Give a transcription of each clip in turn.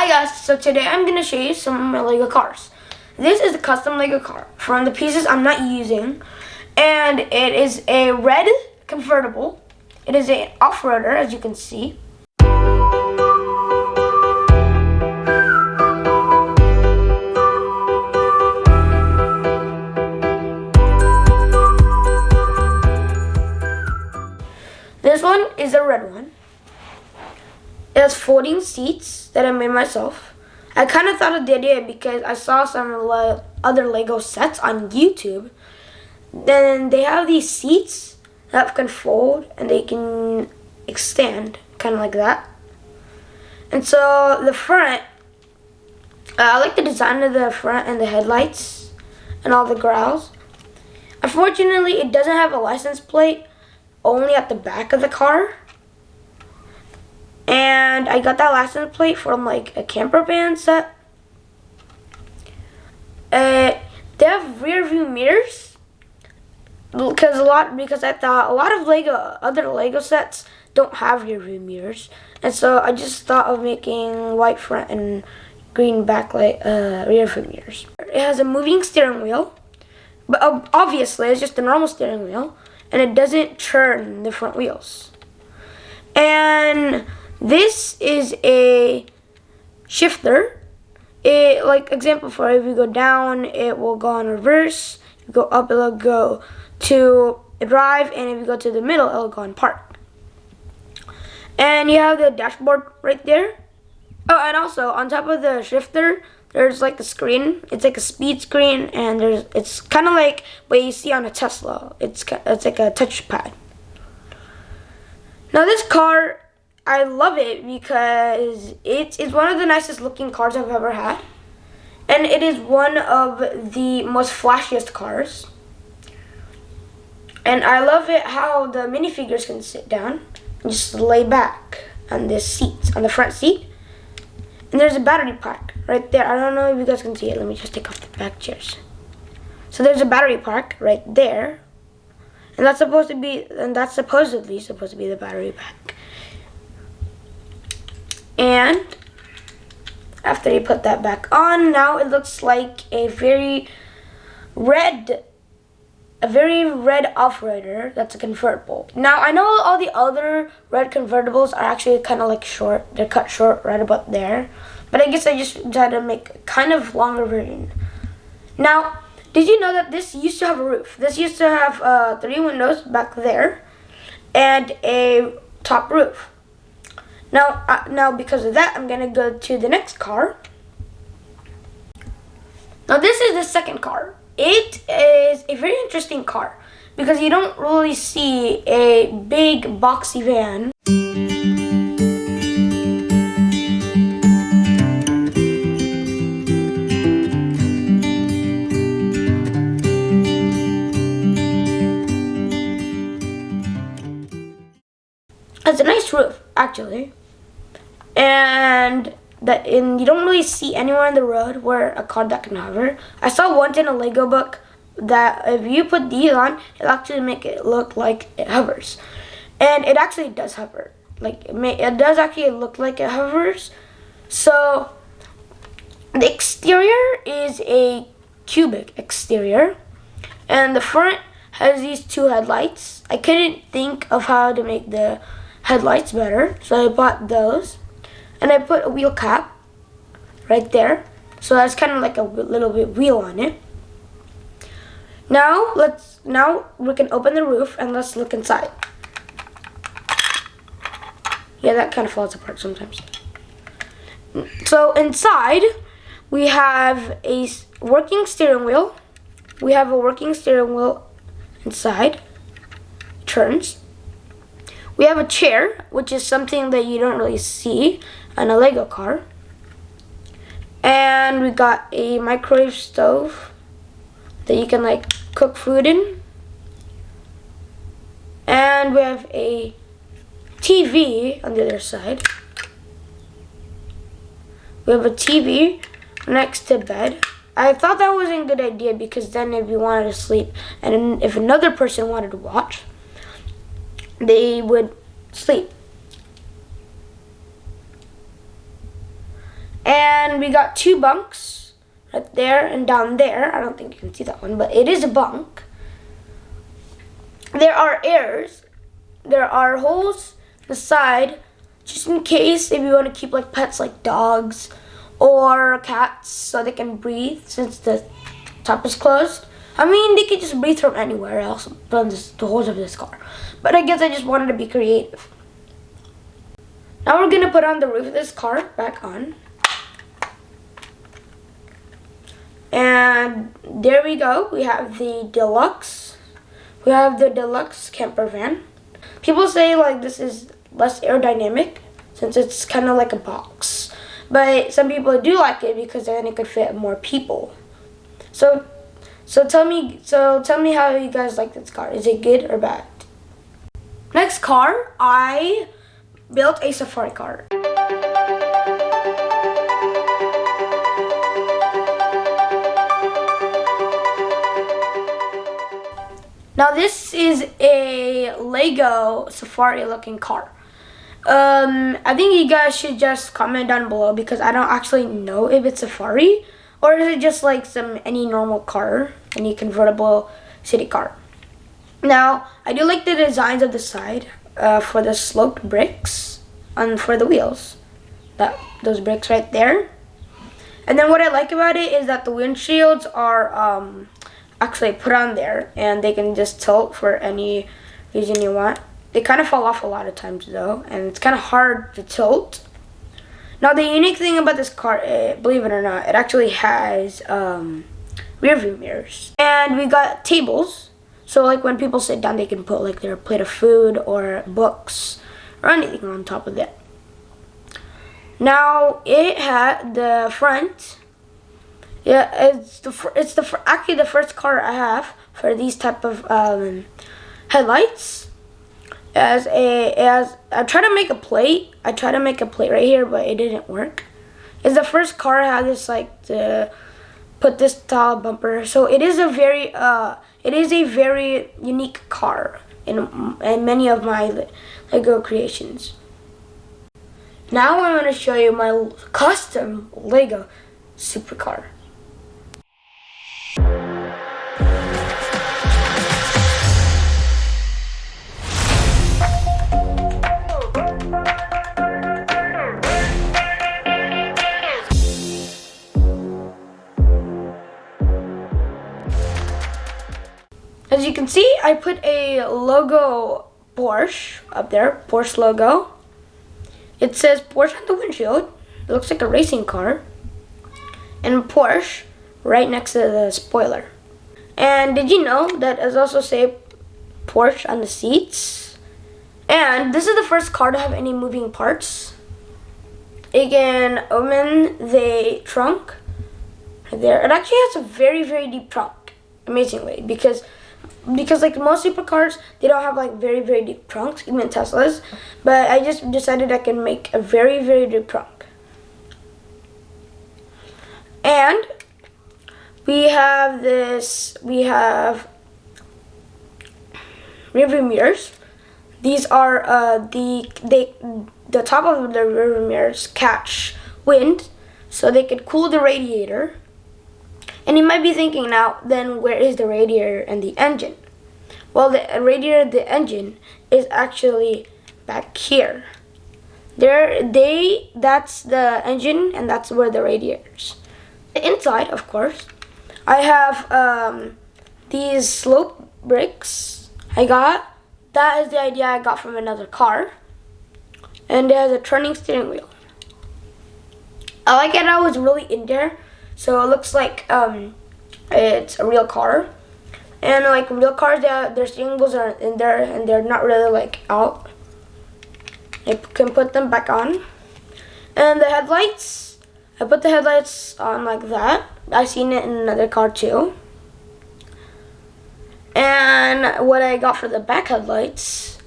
Hi guys, so today I'm going to show you some of my Lego cars. This is a custom Lego car from the pieces I'm not using, and it is a red convertible. It is an off-roader, as you can see. This one is a red one. It has folding seats that I made myself. I kind of thought of the idea because I saw some other Lego sets on YouTube. Then they have these seats that can fold and they can extend, kind of like that. And so the front, I like the design of the front and the headlights and all the grills. Unfortunately, it doesn't have a license plate, only at the back of the car. And I got that license plate from like a camper van set. They have rear view mirrors because I thought a lot of other Lego sets don't have rear view mirrors, and so I just thought of making white front and green backlight rear view mirrors. It has a moving steering wheel, but obviously it's just a normal steering wheel, and it doesn't turn the front wheels. And this is a shifter. Like example for if you go down, it will go on reverse. If you go up, it'll go to drive, and if you go to the middle, it'll go on park. And you have the dashboard right there. Oh, and also on top of the shifter, there's like a screen. It's like a speed screen, and it's kind of like what you see on a Tesla. It's like a touchpad. Now this car, I love it because it's one of the nicest looking cars I've ever had. And it is one of the most flashiest cars. And I love it how the minifigures can sit down and just lay back on this seat, on the front seat. And there's a battery pack right there. I don't know if you guys can see it. Let me just take off the back chairs. So there's a battery pack right there. And that's supposedly supposed to be the battery pack. And after you put that back on, now it looks like a very red off-roader that's a convertible. Now I know all the other red convertibles are actually kind of like short. They're cut short right about there. But I guess I just tried to make a kind of longer version. Now, did you know that this used to have a roof? This used to have 3 windows back there and a top roof. Now because of that, I'm gonna go to the next car. Now this is the second car. It is a very interesting car because you don't really see a big boxy van. It's a nice roof, actually. And you don't really see anywhere on the road where a car that can hover. I saw once in a Lego book that if you put these on, it'll actually make it look like it hovers. And it actually does hover. It does actually look like it hovers. So the exterior is a cubic exterior. And the front has these 2 headlights. I couldn't think of how to make the headlights better, so I bought those. And I put a wheel cap right there, so that's kind of like a little bit wheel on it. Now we can open the roof and let's look inside. Yeah, that kind of falls apart sometimes. So inside we have a working steering wheel. We have a working steering wheel inside. Turns. We have a chair, which is something that you don't really see on a Lego car. And we got a microwave stove that you can like cook food in. And we have a TV on the other side. We have a TV next to bed. I thought that wasn't a good idea because then if you wanted to sleep and if another person wanted to watch, they would sleep. And we got 2 bunks right there and down there. I don't think you can see that one, but it is a bunk. There are airs. There are holes in the side, just in case if you want to keep like pets like dogs or cats so they can breathe since the top is closed. I mean, they can just breathe from anywhere else but the holes of this car. But I guess I just wanted to be creative. Now we're gonna put on the roof of this car back on. And there we go. We have the deluxe. We have the deluxe camper van. People say like this is less aerodynamic since it's kind of like a box. But some people do like it because then it could fit more people. So tell me how you guys like this car. Is it good or bad? Next car, I built a safari car. Now this is a Lego safari looking car. I think you guys should just comment down below because I don't actually know if it's safari or is it just like any normal car, any convertible city car. Now I do like the designs of the side for the sloped bricks and for the wheels. Those bricks right there. And then what I like about it is that the windshields are actually put on there and they can just tilt for any reason you want. They kind of fall off a lot of times though, and it's kind of hard to tilt. Now the unique thing about this car, believe it or not, it actually has rear view mirrors. And we got tables, so like when people sit down they can put like their plate of food or books or anything on top of it. Now it had the front. Yeah, it's actually the first car I have for these type of headlights. I tried to make a plate. I tried to make a plate right here, but it didn't work. It's the first car I had this like to put this style bumper. So it is a very unique car in many of my Lego creations. Now I'm going to show you my custom Lego supercar. As you can see, I put a logo Porsche up there, Porsche logo. It says Porsche on the windshield. It looks like a racing car. And Porsche right next to the spoiler. And did you know that it also say Porsche on the seats? And this is the first car to have any moving parts. It can open the trunk right there. It actually has a very, very deep trunk, amazingly, because like most supercars, they don't have like very, very deep trunks, even Teslas. But I just decided I can make a very, very deep trunk. And we have rear view mirrors. These are the top of the rear view mirrors catch wind, so they could cool the radiator. And you might be thinking now, then where is the radiator and the engine? Well, the radiator and the engine is actually back here. That's the engine and that's where the radiators. Inside, of course, I have these slope bricks that is the idea I got from another car. And it has a turning steering wheel. I like it how it's really in there. So it looks like it's a real car. And like real cars, their steering wheels are in there and they're not really like out. You can put them back on. And the headlights, I put the headlights on like that. I've seen it in another car too. And what I got for the back headlights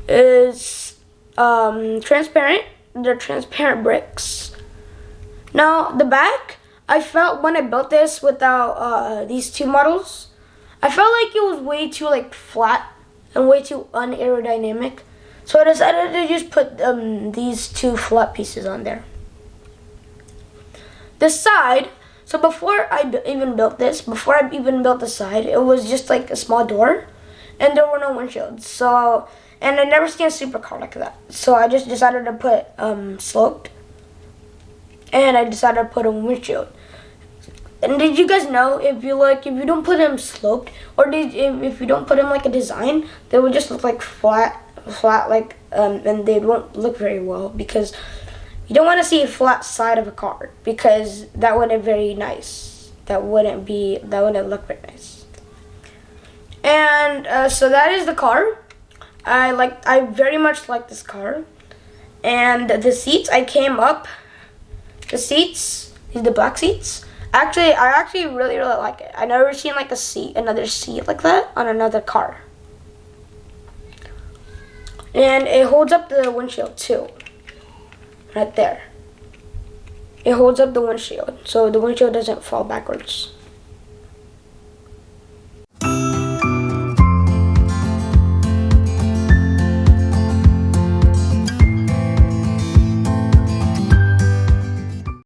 is transparent. They're transparent bricks. Now the back, I felt when I built this without these two models, I felt like it was way too like flat and way too unaerodynamic. So I decided to just put these two flat pieces on there. The side, so before even built this, before I even built the side, it was just like a small door, and there were no windshields. So, and I never seen a supercar like that. So I just decided to put sloped, and I decided to put a windshield. And did you guys know if you don't put them sloped, or if you don't put them like a design, they would just look like flat like and they won't look very well, because you don't want to see a flat side of a car, because that wouldn't very nice. That wouldn't look very nice. And so that is the car. I very much like this car. And the seats, I came up. The seats, the black seats. Actually, I actually really like it. I never seen like another seat like that on another car. And it holds up the windshield too. Right there. It holds up the windshield, so the windshield doesn't fall backwards.